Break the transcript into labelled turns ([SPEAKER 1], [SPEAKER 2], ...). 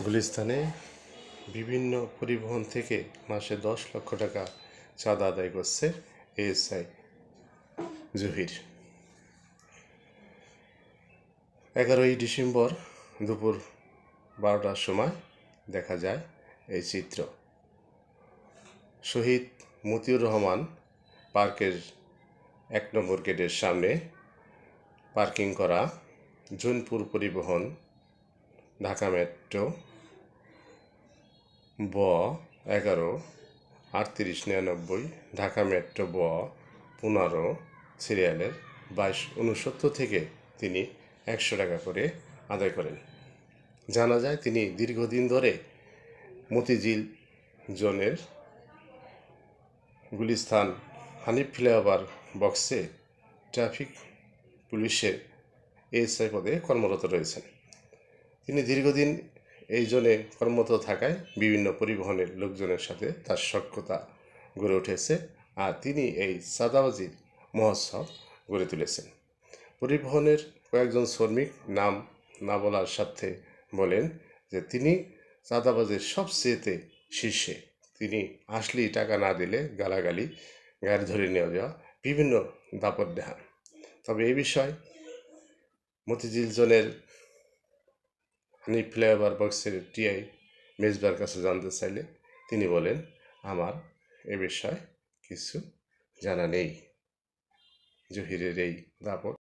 [SPEAKER 1] গুলিস্তানে বিভিন্ন পরিবহন থেকে মাসে 10 লক্ষ টাকা চাঁদা আদায় করছে এএসআই জহির। 11ই ডিসেম্বর দুপুর 12টার সময় দেখা যায় এই চিত্র। শহীদ মতিউর রহমান পার্কের 1 নম্বর গেটের সামনে পার্কিং করা জৈনপুর পরিবহন, ঢাকা মেট্রো ব 11-3899, ঢাকা মেট্রো ব 15 সিরিয়ালের 2269 থেকে তিনি 100 টাকা করে আদায় করেন। জানা যায় তিনি দীর্ঘদিন ধরে মতিঝিল জোনের গুলিস্তান হানিফ ফ্লাইওভার বক্সে ট্রাফিক পুলিশের এএসআই পদে কর্মরত রয়েছেন। তিনি দীর্ঘদিন এই জোনে কর্মরত থাকায় বিভিন্ন পরিবহনের লোকজনের সাথে তার সখ্যতা গড়ে উঠেছে, আর তিনি এই চাঁদাবাজির মহোৎসব গড়ে তুলেছেন। পরিবহনের কয়েকজন শ্রমিক নাম না বলার স্বার্থে বলেন যে তিনি চাঁদাবাজির সবচেয়েতে শীর্ষে। তিনি আসলেই টাকা না দিলে গালাগালি, গাড়ি ধরে নিয়ে যাওয়া, বিভিন্ন দাপট দেখান। তবে এই বিষয় মতিঝিল জোনের হানিফ ফ্লাইওভার বক্সের টিআই মেজবার কাছে জানতে চাইলে তিনি বলেন, আমার এ বিষয়ে কিছু জানা নেই। জহিরের এই দাপট